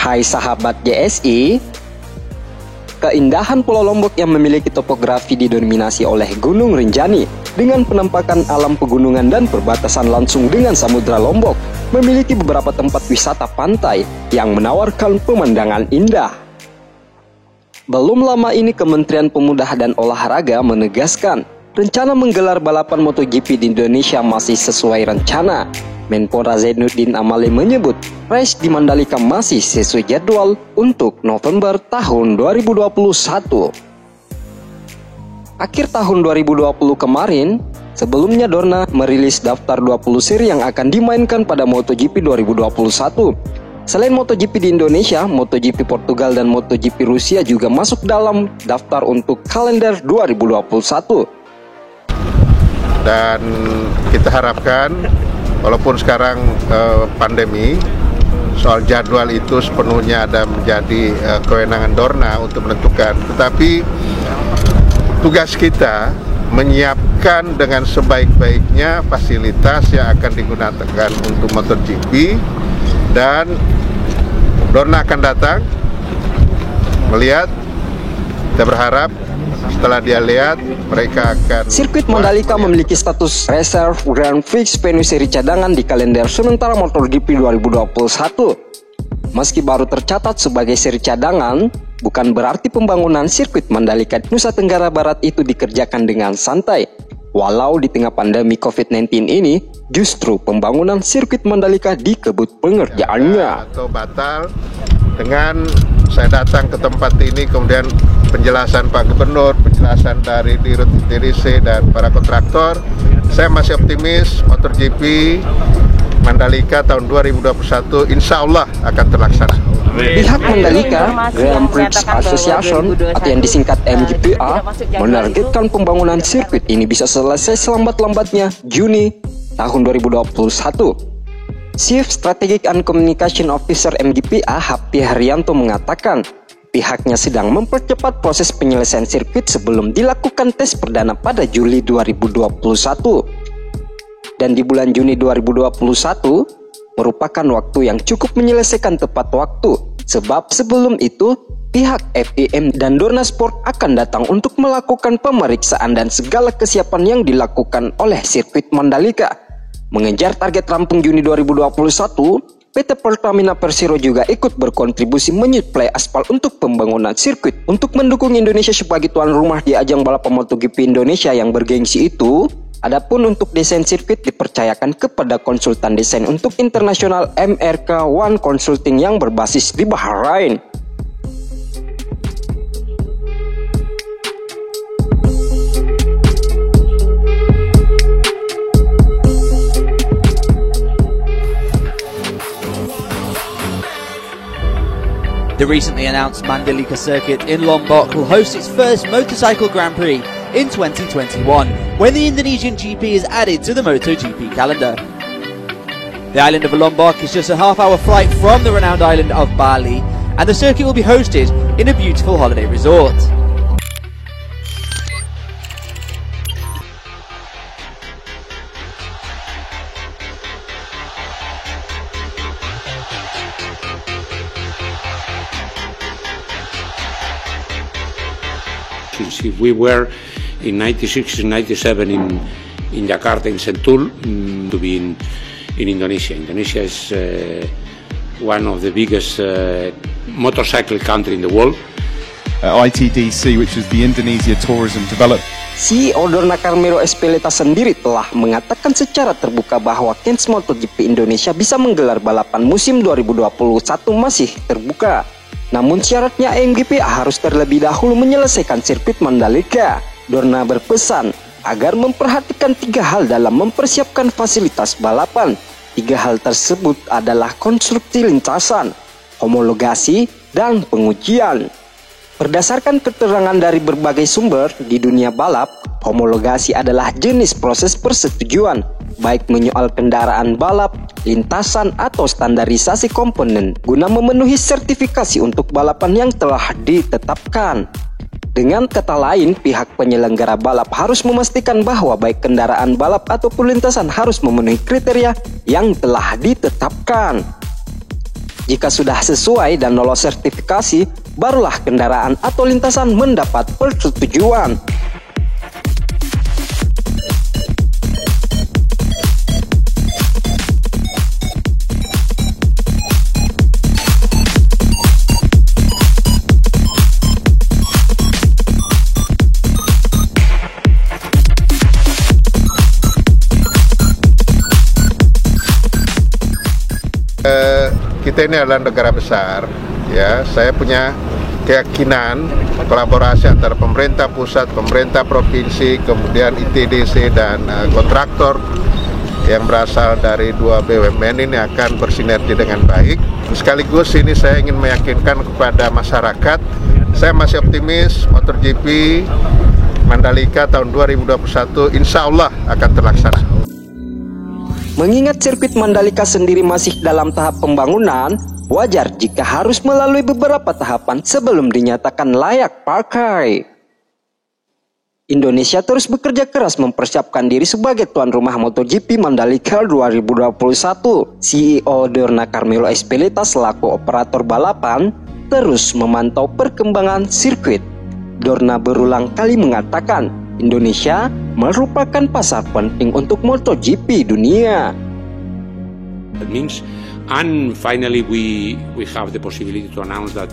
Hai sahabat JSI, keindahan Pulau Lombok yang memiliki topografi didominasi oleh Gunung Rinjani dengan penampakan alam pegunungan dan perbatasan langsung dengan Samudra Lombok memiliki beberapa tempat wisata pantai yang menawarkan pemandangan indah. Belum lama ini Kementerian Pemuda dan Olahraga menegaskan rencana menggelar balapan MotoGP di Indonesia masih sesuai rencana. Menpora Zainuddin Amali menyebut race di Mandalika masih sesuai jadwal untuk November tahun 2021. Akhir tahun 2020 kemarin, sebelumnya Dorna merilis daftar 20 seri yang akan dimainkan pada MotoGP 2021. Selain MotoGP di Indonesia, MotoGP Portugal dan MotoGP Rusia juga masuk dalam daftar untuk kalender 2021. Dan kita harapkan, walaupun sekarang pandemi, soal jadwal itu sepenuhnya ada menjadi kewenangan Dorna untuk menentukan. Tetapi tugas kita menyiapkan dengan sebaik-baiknya fasilitas yang akan digunakan untuk MotoGP, dan Dorna akan datang melihat. Kita berharap setelah dia lihat, mereka akan... Sirkuit Mandalika memiliki status Reserve Grand Prix venue seri cadangan di kalender sementara MotoGP 2021. Meski baru tercatat sebagai seri cadangan, bukan berarti pembangunan sirkuit Mandalika Nusa Tenggara Barat itu dikerjakan dengan santai. Walau di tengah pandemi COVID-19 ini, justru pembangunan sirkuit Mandalika dikebut pengerjaannya. Atau batal dengan saya datang ke tempat ini, kemudian penjelasan Pak Gubernur, penjelasan dari Dirut DRC dan para kontraktor, saya masih optimis MotoGP Mandalika tahun 2021 insya Allah akan terlaksana. Pihak Mandalika Grand Prix Association atau yang disingkat MGPA menargetkan pembangunan sirkuit ini bisa selesai selambat-lambatnya Juni tahun 2021. Chief Strategic and Communication Officer MGPA Hapti Haryanto mengatakan pihaknya sedang mempercepat proses penyelesaian sirkuit sebelum dilakukan tes perdana pada Juli 2021. Dan di bulan Juni 2021 merupakan waktu yang cukup menyelesaikan tepat waktu, sebab sebelum itu pihak FIM dan Dorna Sport akan datang untuk melakukan pemeriksaan dan segala kesiapan yang dilakukan oleh sirkuit Mandalika. Mengejar target rampung Juni 2021, PT Pertamina Persero juga ikut berkontribusi menyuplai aspal untuk pembangunan sirkuit untuk mendukung Indonesia sebagai tuan rumah di ajang balapan MotoGP Indonesia yang bergengsi itu. Adapun untuk desain sirkuit dipercayakan kepada konsultan desain untuk internasional MRK One Consulting yang berbasis di Bahrain. The recently announced Mandalika circuit in Lombok will host its first motorcycle Grand Prix in 2021, when the Indonesian GP is added to the MotoGP calendar. The island of Lombok is just a half-hour flight from the renowned island of Bali, and the circuit will be hosted in a beautiful holiday resort. If we were in 96 and 97 in Jakarta, in Sentul, to be in Indonesia. Indonesia is one of the biggest motorcycle country in the world. ITDC, which is the Indonesia Tourism Development. CEO Dorna Carmelo Espeleta sendiri telah mengatakan secara terbuka bahwa Kens MotoGP Indonesia bisa menggelar balapan musim 2021 masih terbuka. Namun syaratnya MGPA harus terlebih dahulu menyelesaikan sirkuit Mandalika. Dorna berpesan agar memperhatikan 3 hal dalam mempersiapkan fasilitas balapan. 3 hal tersebut adalah konstruksi lintasan, homologasi, dan pengujian. Berdasarkan keterangan dari berbagai sumber di dunia balap, homologasi adalah jenis proses persetujuan, baik menyoal kendaraan balap, lintasan, atau standarisasi komponen guna memenuhi sertifikasi untuk balapan yang telah ditetapkan. Dengan kata lain, pihak penyelenggara balap harus memastikan bahwa baik kendaraan balap ataupun lintasan harus memenuhi kriteria yang telah ditetapkan. Jika sudah sesuai dan lolos sertifikasi, barulah kendaraan atau lintasan mendapat persetujuan. Kita ini adalah negara besar, ya. Saya punya keyakinan kolaborasi antara pemerintah pusat, pemerintah provinsi, kemudian ITDC dan kontraktor yang berasal dari dua BUMN ini akan bersinergi dengan baik. Sekaligus ini saya ingin meyakinkan kepada masyarakat, saya masih optimis MotoGP Mandalika tahun 2021 insya Allah akan terlaksana. Mengingat sirkuit Mandalika sendiri masih dalam tahap pembangunan, wajar jika harus melalui beberapa tahapan sebelum dinyatakan layak pakai. Indonesia terus bekerja keras mempersiapkan diri sebagai tuan rumah MotoGP Mandalika 2021. CEO Dorna Carmelo Ezpeleta selaku operator balapan terus memantau perkembangan sirkuit. Dorna berulang kali mengatakan, Indonesia merupakan pasar penting untuk MotoGP dunia. That means, and finally we have the possibility to announce that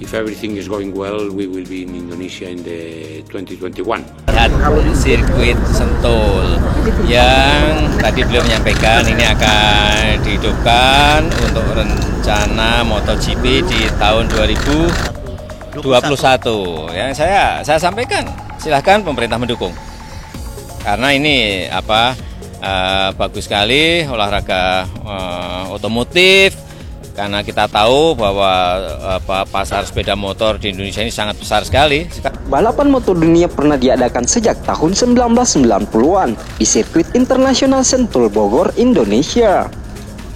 if everything is going well, we will be in Indonesia in the 2021. Sirkuit Sentul yang tadi beliau menyampaikan ini akan dihidupkan untuk rencana MotoGP di tahun 2021. Yang saya sampaikan, silahkan pemerintah mendukung. Karena ini bagus sekali olahraga otomotif. Karena kita tahu bahwa pasar sepeda motor di Indonesia ini sangat besar sekali. Balapan motor dunia pernah diadakan sejak tahun 1990-an di sirkuit internasional Sentul Bogor, Indonesia.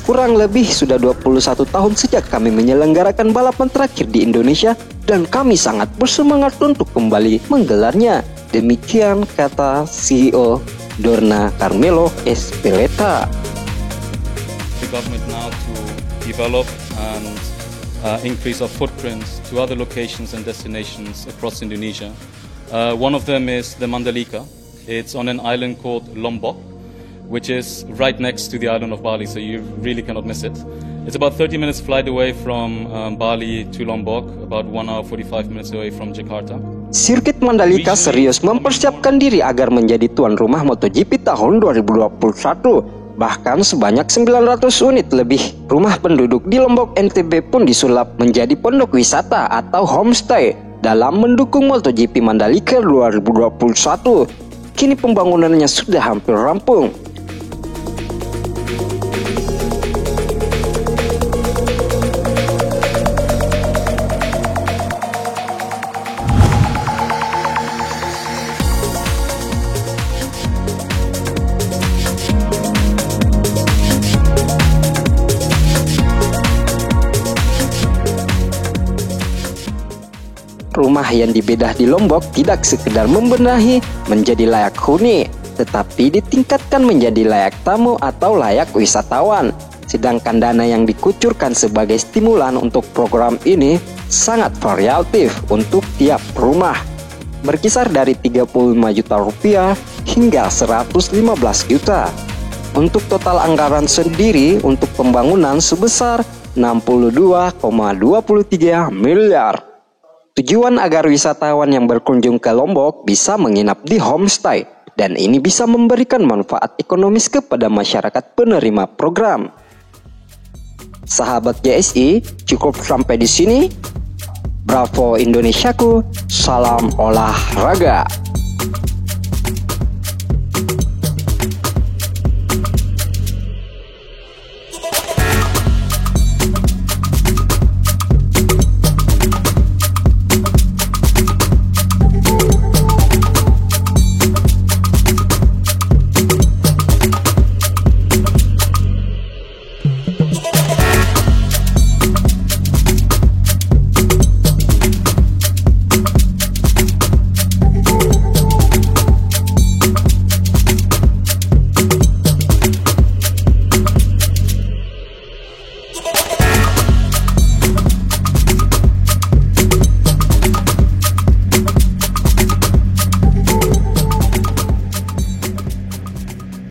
Kurang lebih sudah 21 tahun sejak kami menyelenggarakan balapan terakhir di Indonesia dan kami sangat bersemangat untuk kembali menggelarnya. Demikian kata CEO Dorna Carmelo Ezpeleta. The government now to develop and increase our footprints to other locations and destinations across Indonesia. One of them is the Mandalika. It's on an island called Lombok, which is right next to the island of Bali, so you really cannot miss it. It's about 30 minutes flight away from Bali to Lombok, about 1 hour 45 minutes away from Jakarta. Sirkuit Mandalika serius mempersiapkan diri agar menjadi tuan rumah MotoGP tahun 2021. Bahkan sebanyak 900 unit lebih rumah penduduk di Lombok NTB pun disulap menjadi pondok wisata atau homestay dalam mendukung MotoGP Mandalika 2021. Kini pembangunannya sudah hampir rampung. Rumah yang dibedah di Lombok tidak sekedar membenahi menjadi layak huni, tetapi ditingkatkan menjadi layak tamu atau layak wisatawan. Sedangkan dana yang dikucurkan sebagai stimulan untuk program ini sangat variatif untuk tiap rumah. Berkisar dari 35 juta rupiah hingga 115 juta. Untuk total anggaran sendiri untuk pembangunan sebesar 62,23 miliar. Tujuan agar wisatawan yang berkunjung ke Lombok bisa menginap di homestay dan ini bisa memberikan manfaat ekonomis kepada masyarakat penerima program. Sahabat JSI, cukup sampai di sini. Bravo Indonesiaku, salam olahraga.